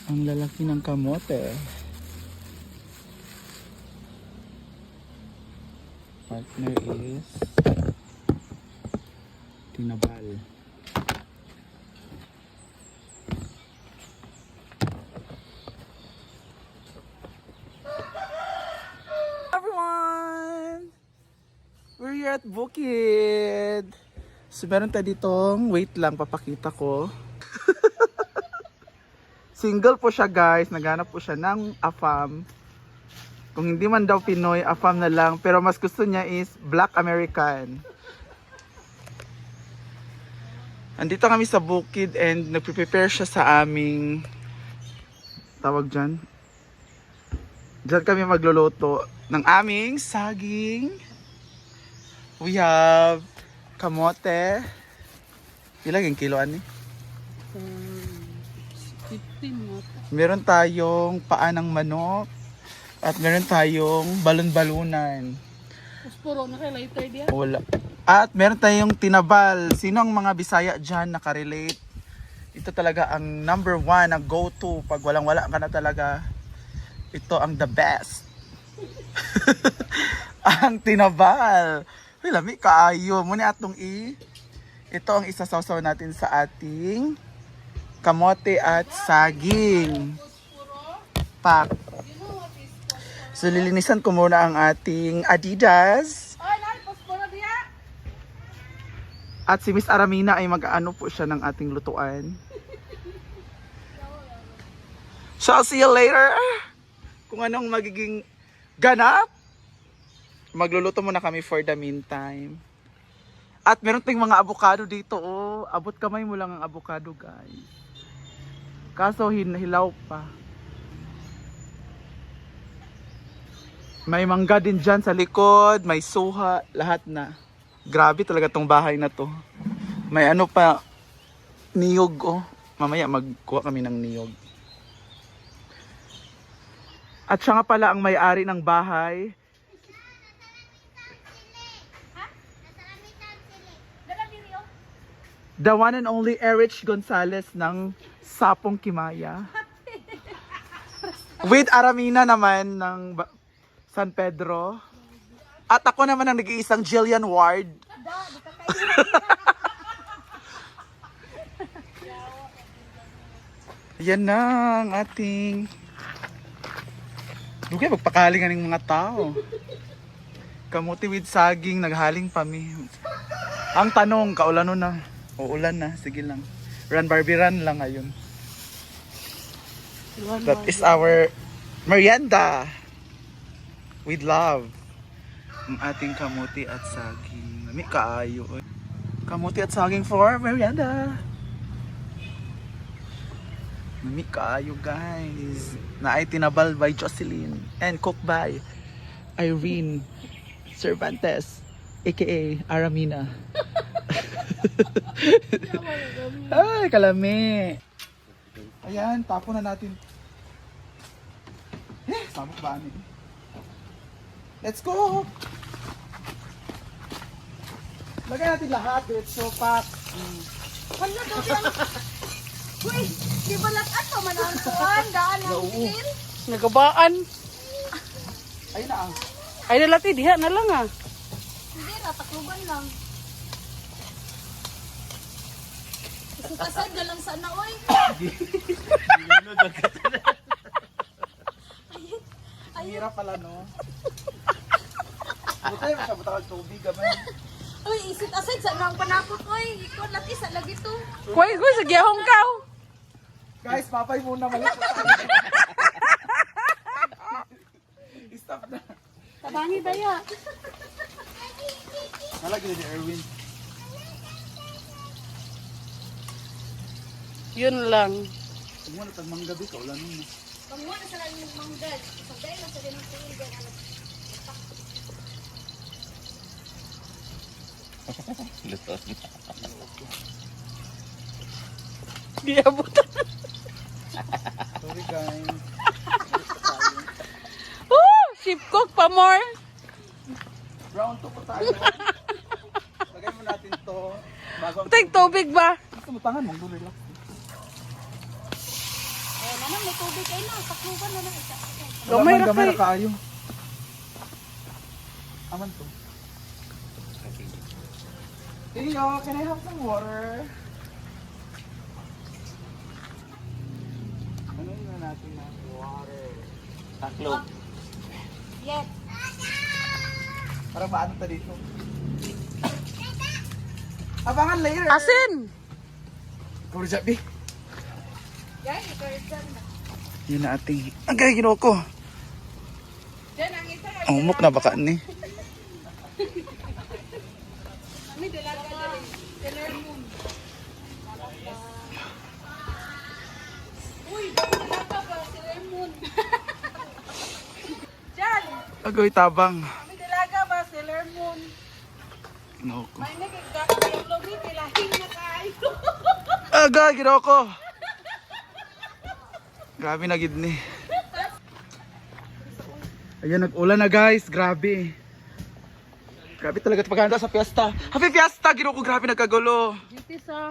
Ang lalaki ng kamote. Partner is tinabal. Everyone! We're here at Bukid. So meron tayo ditong, wait lang, papakita ko. Single po siya guys, naghanap po siya ng AFAM. Kung hindi man daw Pinoy, AFAM na lang. Pero mas gusto niya is Black American. Andito kami sa Bukid and nagpe-prepare siya sa aming, tawag dyan. Diyan kami magluluto ng aming saging. We have kamote. Ilang yung kiloan eh? 15 Meron tayong paa ng manok. At meron tayong balon-balunan. Puspuro na kay lighter diya. Wala. At meron tayong tinabal. Sino ang mga Bisaya dyan nakarelate? Ito talaga ang number one, ang go-to. Pag walang-wala ka na talaga, ito ang the best. Ang tinabal. Uy, lami kaayo. Muna atong ito ang isasawsaw natin sa ating kamote at saging. Pak. So lilinisan ko muna ang ating Adidas. At si Miss Aramina ay mag-ano po siya ng ating lutuan. So I'll see you later. Kung anong magiging ganap. Magluluto muna kami for the meantime. At meron tayong mga avocado dito. Oh, abot kamay mo lang ang avocado guys. Kaso hilaw pa. May mangga din dyan sa likod, may suha, lahat na. Grabe talaga tong bahay na to. May ano pa, niyog oh. Mamaya magkuha kami ng niyog. At siya nga pala ang may-ari ng bahay. The one and only Erich Gonzalez ng Sapong Kimaya. With Aramina naman ng San Pedro. At ako naman ang nag-iisang Jillian Ward. Yan na ang ating... Lugay, magpakalingan ng mga tao. Kamuti with saging, naghaling pa mi. Ang tanong, kaulano na. Uulan na, sige lang. Run Barbie run lang ngayon. That is our merienda. With love. Ang ating kamuti at saging. May kaayo. Kamuti at saging for merienda. May kaayo guys. Na ay tinabal by Jocelyn. And cooked by Irene Cervantes. AKA Aramina. Ay, kalami. Ayan, tapon na natin. Sabot ba amin? Let's go! Lagay natin lahat. Let's go, pack. Wala daw yan. Uy, di ba lahat ito manantuan? Daan ang tingin? Nagabaan. Ayun na ang. Ay nalati diha na lang ah. Hindi na, takluban lang. Isukasad na lang sana, oy. Ang hirap pala, no? Butay, masabuta ka tubig, gamay. Uy, isit aside sa nang panakot, oy. Ikaw laki sa lagi to. Kuy sa gihong kaw. Guys, papay muna mali po tayo. Stop na. Tabangi daya. Nalagyan ni Erwin. Yun lang. Huwag mo na tagmang gabi, kaulan mo. Pangwa na sa lang yung manggal. Sabay lang sa ganang tingin. Di abutan. Sorry guys. Ship cook pa more. Round 2 po tayo. Lagay mo natin to. Bago ang Take tubig ba? gusto mo tangan mong duloy lang. Ayan na. Ano, may tubig kayo na. Pakluban na na. Gamay ra Gamay kay. ra kaayo. Aman to. Tiyo, can I have some water? Ano na natin na water? Taklog. Yes. Para paano ta dito? Abangan later. Asin. Puro sabi. Guys, ito is done na. Yun na ating... Ang gaya ginawa ko. Diyan, ang isa ay... Ang umok na baka ni. May dalaga na rin. Sailor Moon. Uy, dalaga ba? Sailor Moon. Diyan, Agoy tabang. may dalaga ba? Sailor Moon. No ko. May nagkakita yung lobi, pilahing na kayo. Agay ginawa ko. Grabe na gid ni. Ayan, nag-ulan na guys. Grabe. Grabe talaga ito paghahanda sa fiesta. Happy fiesta! Ginawa ko grabe nagkagulo. Dito sa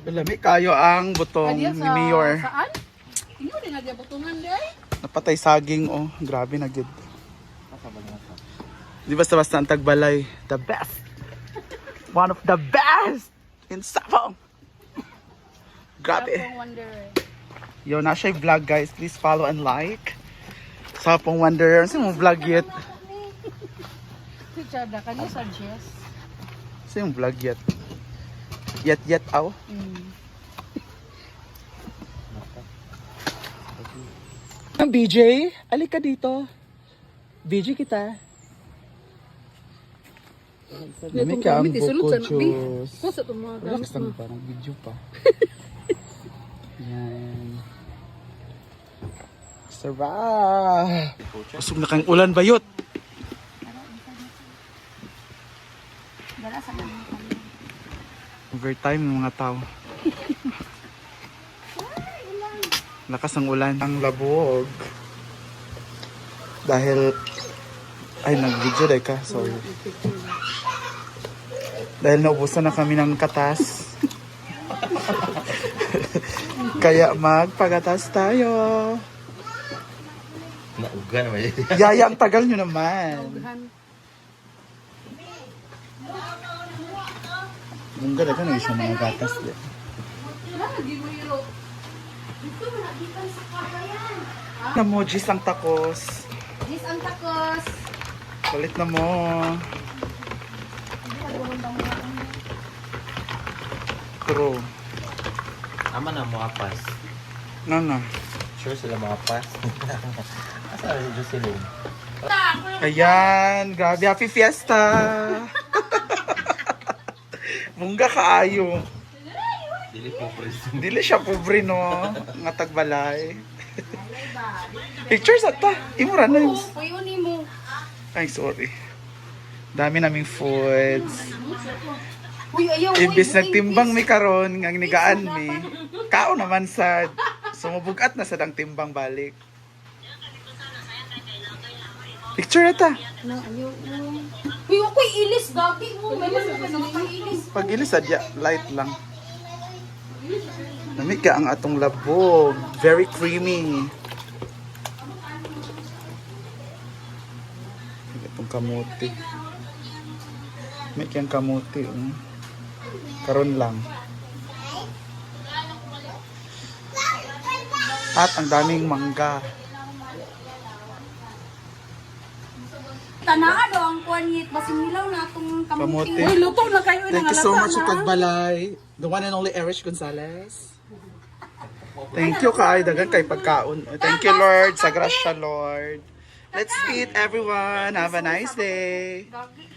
Lami kayo ang butong Kanya ni sa Mayor. saan? Inyo din na butungan day. Napatay saging oh. Grabe na gid. Di basta-basta ang tagbalay. The best. One of the best in Sabong. Grabe. Sapong Wonder. Yo, na siya vlog guys. Please follow and like. Sapong Wanderer. Sino mong vlog yet? Picture da kanya sa Jess. Sino yung vlog yet? Yet aw? Ang BJ, alik ka dito. BJ kita. Dami ka ang buko juice. Sa tumaga. Relax lang parang video pa. Yan. Sarap! Usog na kang ulan bayot. Dala sa namin. Overtime yung mga tao. Lakas ng ulan. Ang labog. Dahil... Ay, nag-video dahil ka. Sorry. Dahil naubusan na kami ng katas. Kaya magpagatas tayo. Nauga naman yun. Yaya, ang tagal nyo naman. Ang ganda ka na isang mga gatas din. Namojis ang takos. This ang takos. Palit na mo. True. Ama na mga pas. Nana. Sure sila mga pas. Asa si Jocelyn? Ayan, grabe, happy fiesta! Mungga kaayo. Dili po pres. Dili siya pobre no, nga tagbalay. Pictures at ta, imura na yun. Puyunin mo. Ay, sorry. Dami naming foods. Uy, ayaw. Ibis nagtimbang mi karon, nga nigaan mi. Kao naman sad. Sumubugat na sad ang timbang balik. Picture na ta. Uy, ako'y ilis. Gagi mo. May mga nakailis. Pag ilis adya, light lang. Lamig ka ang atong labog. Very creamy. Itong kamuti. May kiyang kamuti. Karon lang. At ang daming mangga. Tanaa daw ang kuwanyit. Basing nilaw na itong Kamuti. kamuti. Uy, luto na kayo. Thank you so nangalata much sa na. Tagbalay. The one and only Erich Gonzalez. Thank you kay dagan kay pagkaon. Thank you Lord sa grasya Lord. Let's eat everyone. Have a nice day. Gagi.